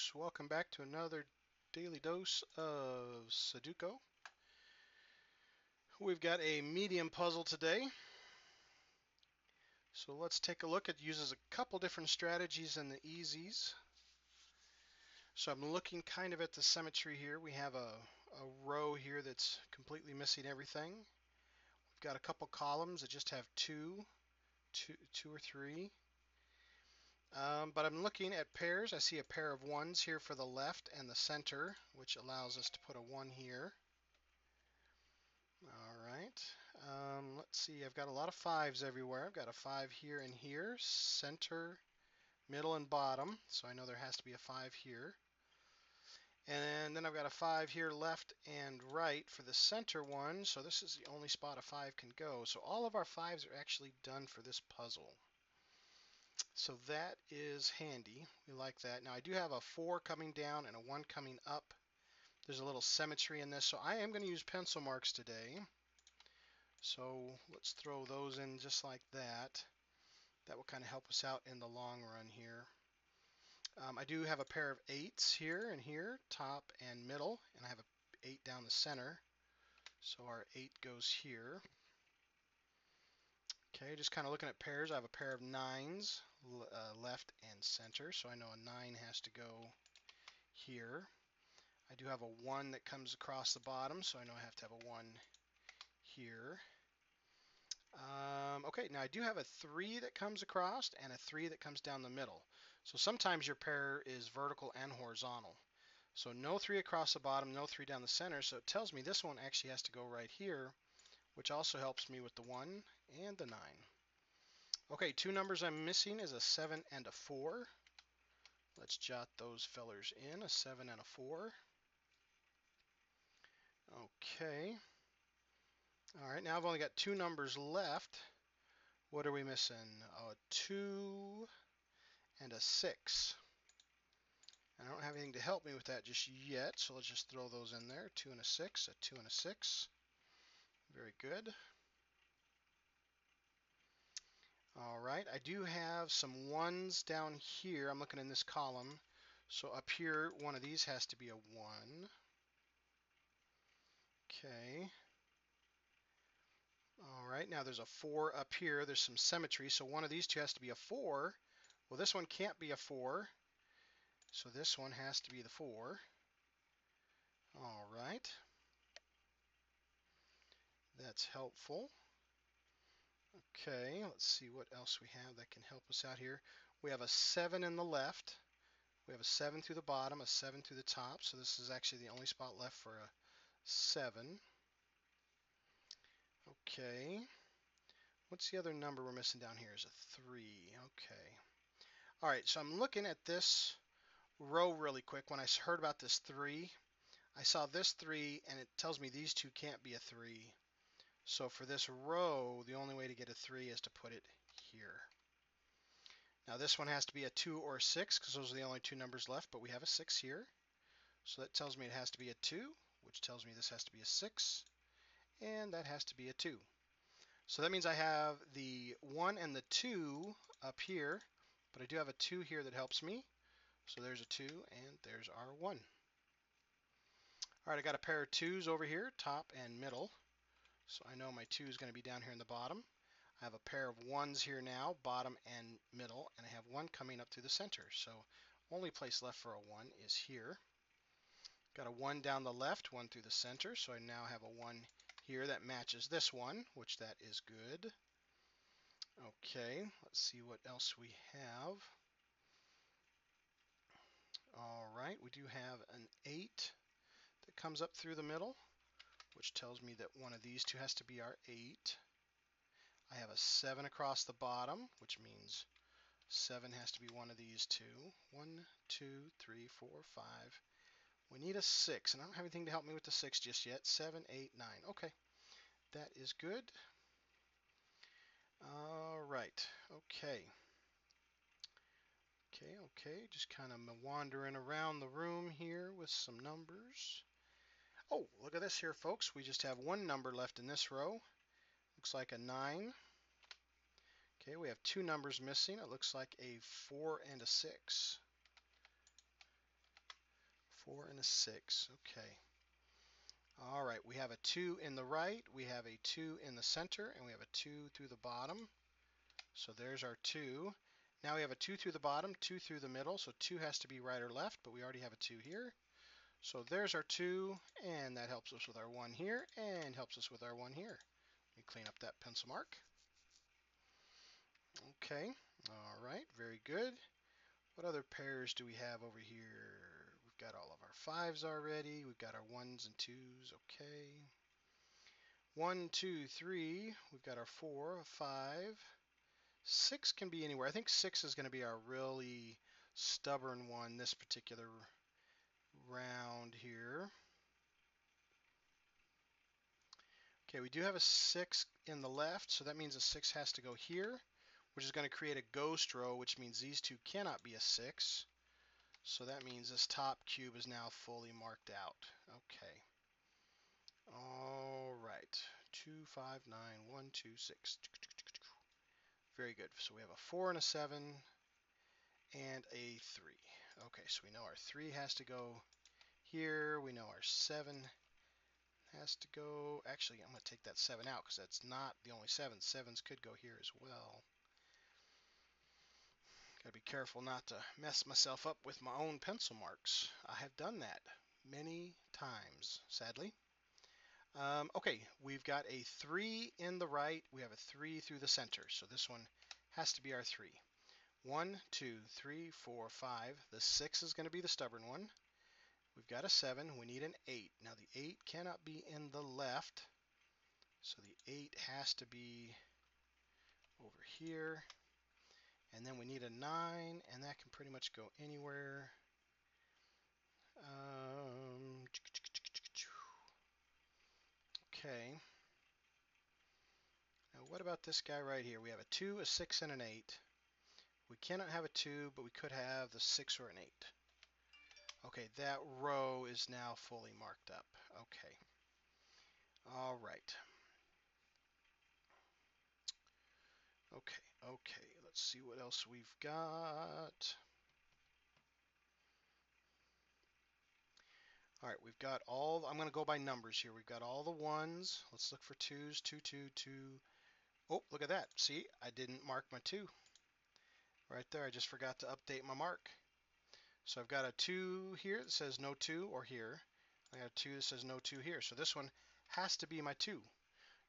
folks, welcome back to another daily dose of Sudoku. We've got a medium puzzle today, so let's take a look. It uses a couple different strategies in the easies. So I'm looking kind of at the symmetry here. We have a row here that's completely missing everything. We've got a couple columns that just have two or three. But I'm looking at pairs. I see a pair of ones here for the left and the center, which allows us to put a one here. All right. Let's see. I've got a lot of fives everywhere. I've got a five here and here, center, middle, and bottom. So I know there has to be a five here. And then I've got a five here left and right for the center one. So this is the only spot a five can go. So all of our fives are actually done for this puzzle. So that is handy. We like that. Now I do have a four coming down and a one coming up. There's a little symmetry in this. So I am going to use pencil marks today. So let's throw those in just like that. That will kind of help us out in the long run here. I do have a pair of eights here and here, top and middle, and I have an eight down the center. So our eight goes here. Okay, just kind of looking at pairs, I have a pair of nines, left and center, so I know a nine has to go here. I do have a one that comes across the bottom, so I know I have to have a one here. Okay, now I do have a three that comes across and a three that comes down the middle. So sometimes your pair is vertical and horizontal. So no three across the bottom, no three down the center. So it tells me this one actually has to go right here, which also helps me with the one and the nine. Okay, two numbers I'm missing is a seven and a four. Let's jot those fellers in, a seven and a four. Okay. All right, now I've only got two numbers left. What are we missing? A 2 and a 6. I don't have anything to help me with that just yet, so let's just throw those in there. 2 and a 6, a 2 and a 6. Very good. All right, I do have some ones down here. I'm looking in this column. So up here, one of these has to be a 1. Okay. All right, now there's a 4 up here. There's some symmetry, so one of these two has to be a 4. Well, this one can't be a 4, so this one has to be the 4. All right. That's helpful. Okay, let's see what else we have that can help us out here. We have a 7 in the left. We have a 7 through the bottom, a 7 through the top. So this is actually the only spot left for a 7. Okay. What's the other number we're missing down here? Is a 3. Okay. All right, so I'm looking at this row really quick. When I heard about this 3, I saw this 3, and it tells me these two can't be a 3. So for this row, the only way to get a 3 is to put it here. Now this one has to be a 2 or a 6 because those are the only two numbers left, but we have a 6 here. So that tells me it has to be a 2, which tells me this has to be a 6, and that has to be a 2. So that means I have the 1 and the 2 up here, but I do have a 2 here that helps me. So there's a 2, and there's our 1. All right, I got a pair of 2s over here, top and middle. So I know my 2 is going to be down here in the bottom. I have a pair of 1s here now, bottom and middle, and I have 1 coming up through the center. So only place left for a 1 is here. Got a 1 down the left, 1 through the center, so I now have a 1 here that matches this one, which that is good. Okay, let's see what else we have. All right, we do have an 8 that comes up through the middle, which tells me that one of these two has to be our 8. I have a 7 across the bottom, which means 7 has to be one of these two. 1, 2, 3, 4, 5. We need a 6, and I don't have anything to help me with the 6 just yet. 7, 8, 9. Okay, that is good. All right, okay. Okay, just kind of wandering around the room here with some numbers. Oh, look at this here, folks. We just have one number left in this row. Looks like a 9. Okay, we have two numbers missing. It looks like a 4 and a 6. 4 and a 6. Okay. All right, we have a 2 in the right, we have a 2 in the center, and we have a 2 through the bottom. So there's our 2. Now we have a 2 through the bottom, 2 through the middle, so 2 has to be right or left, but we already have a 2 here. So there's our 2, and that helps us with our 1 here, and helps us with our 1 here. Let me clean up that pencil mark. Okay, all right, very good. What other pairs do we have over here? We've got all of our 5s already. We've got our 1s and 2s, okay. 1, 2, 3, we've got our 4, 5. 6 can be anywhere. I think 6 is going to be our really stubborn one this particular round here. Okay, we do have a 6 in the left, so that means a 6 has to go here, which is going to create a ghost row, which means these two cannot be a 6. So that means this top cube is now fully marked out. Okay. All right. 2, 5, 9, 1, 2, 6. Very good. So we have a 4 and a 7 and a 3. Okay, so we know our 3 has to go here. We know our 7 has to go. Actually, I'm going to take that 7 out because that's not the only 7. 7s could go here as well. Got to be careful not to mess myself up with my own pencil marks. I have done that many times, sadly. Okay, we've got a 3 in the right. We have a 3 through the center. So this one has to be our 3. 1, 2, 3, 4, 5. The 6 is going to be the stubborn one. We've got a 7. We need an 8. Now the 8 cannot be in the left. So the 8 has to be over here. And then we need a 9, and that can pretty much go anywhere. Okay. Now what about this guy right here? We have a 2, a 6, and an 8. We cannot have a 2, but we could have the 6 or an 8. Okay, that row is now fully marked up. Okay. All right. Okay, let's see what else we've got. All right, we've got all, I'm going to go by numbers here. We've got all the 1s. Let's look for 2s, 2, 2, 2. Oh, look at that. See, I didn't mark my 2. Right there, I just forgot to update my mark. So I've got a 2 here that says no 2, or here. I got a 2 that says no 2 here. So this one has to be my 2.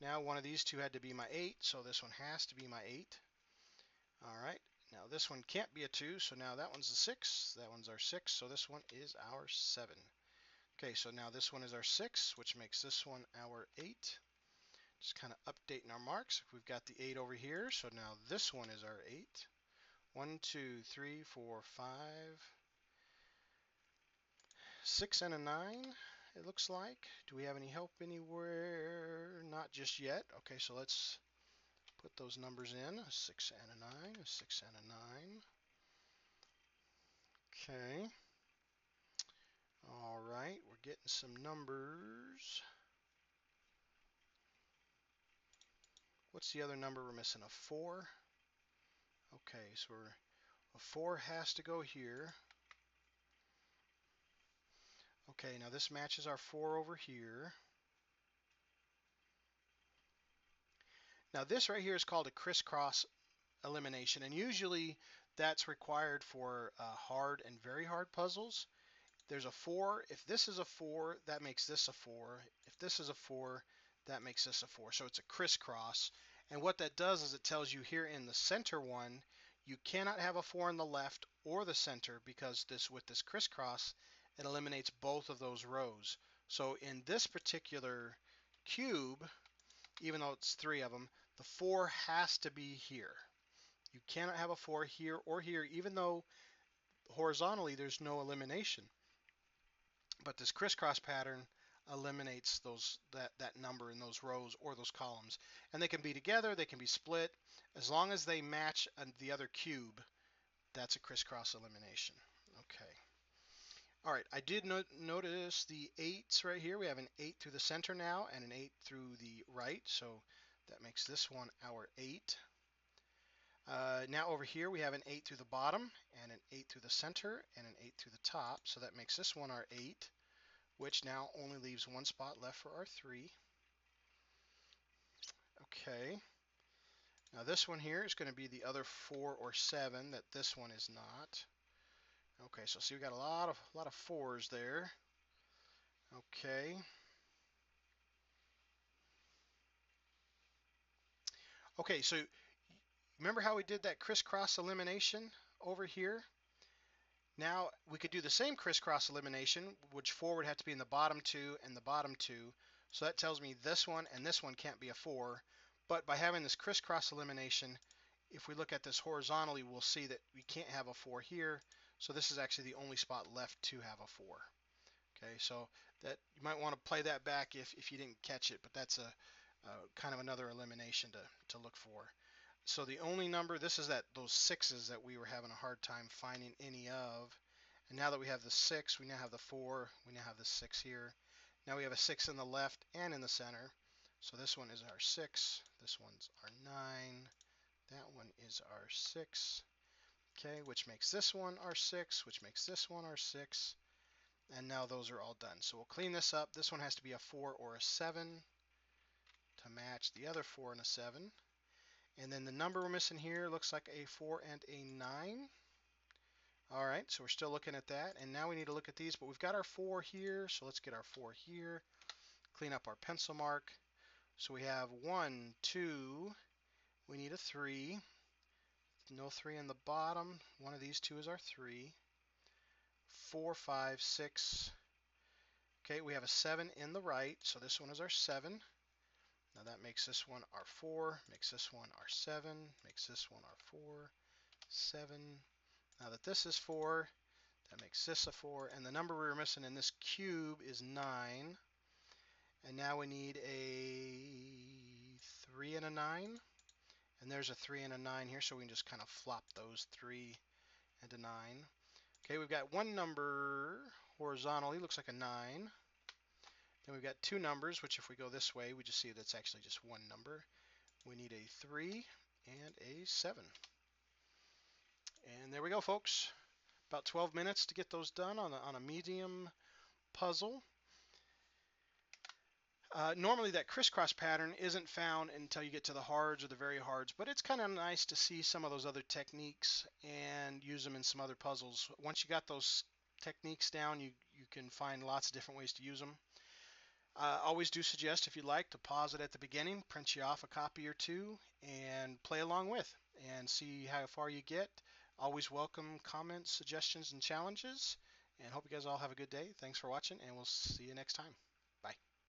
Now one of these two had to be my 8, so this one has to be my 8. All right, now this one can't be a 2, so now that one's a 6. That one's our 6, so this one is our 7. Okay, so now this one is our 6, which makes this one our 8. Just kind of updating our marks. We've got the 8 over here, so now this one is our 8. 1, 2, 3, 4, 5, 6, and a 9, it looks like. Do we have any help anywhere? Not just yet. Okay, so let's put those numbers in. A 6 and a 9, a 6 and a 9. Okay. All right, we're getting some numbers. What's the other number we're missing? A 4? Okay, so a 4 has to go here. Okay, now this matches our 4 over here. Now this right here is called a crisscross elimination, and usually that's required for hard and very hard puzzles. There's a 4. If this is a 4, that makes this a 4. If this is a 4, that makes this a 4. So it's a crisscross. And what that does is it tells you here in the center one, you cannot have a 4 in the left or the center because with this crisscross, it eliminates both of those rows. So in this particular cube, even though it's 3 of them, the 4 has to be here. You cannot have a 4 here or here, even though horizontally there's no elimination. But this crisscross pattern eliminates that number in those rows or those columns. And they can be together, they can be split. As long as they match the other cube, that's a crisscross elimination. Okay. All right, I did notice the 8s right here. We have an 8 through the center now and an 8 through the right. So that makes this one our 8. Now over here we have an 8 through the bottom and and an 8 through the center, and an 8 through the top. So that makes this one our 8, which now only leaves one spot left for our 3. Okay. Now this one here is going to be the other 4 or 7 that this one is not. Okay, so see we got a lot of 4s there. Okay. Okay, so remember how we did that crisscross elimination over here? Now we could do the same crisscross elimination, which 4 would have to be in the bottom 2 and the bottom 2. So that tells me this one and this one can't be a 4. But by having this crisscross elimination, if we look at this horizontally, we'll see that we can't have a 4 here. So this is actually the only spot left to have a 4. Okay, so that you might want to play that back if you didn't catch it, but that's a kind of another elimination to look for. So the only number, this is those 6s that we were having a hard time finding any of. And now that we have the 6, we now have the 4, we now have the 6 here. Now we have a 6 in the left and in the center. So this one is our 6, this one's our 9, that one is our 6. Okay, which makes this one our 6, which makes this one our 6. And now those are all done. So we'll clean this up. This one has to be a 4 or a 7 to match the other 4 and a 7. And then the number we're missing here looks like a 4 and a 9. All right, so we're still looking at that. And now we need to look at these, but we've got our 4 here. So let's get our 4 here. Clean up our pencil mark. So we have 1, 2. We need a 3. No 3 in the bottom. One of these two is our 3. 4, 5, 6. Okay, we have a 7 in the right. So this one is our 7. Now that makes this one our 4, makes this one our 7, makes this one our 4, 7. Now that this is 4, that makes this a 4. And the number we were missing in this cube is 9. And now we need a 3 and a 9. And there's a 3 and a 9 here, so we can just kind of flop those 3 and a 9. Okay, we've got one number horizontally, looks like a 9. Then we've got two numbers, which if we go this way, we just see that's actually just one number. We need a 3 and a 7. And there we go, folks. About 12 minutes to get those done on a medium puzzle. Normally that crisscross pattern isn't found until you get to the hards or the very hards, but it's kind of nice to see some of those other techniques and use them in some other puzzles. Once you got those techniques down, you can find lots of different ways to use them. Always do suggest, if you like, to pause it at the beginning, print you off a copy or two, and play along with, and see how far you get. Always welcome comments, suggestions, and challenges, and hope you guys all have a good day. Thanks for watching, and we'll see you next time. Bye.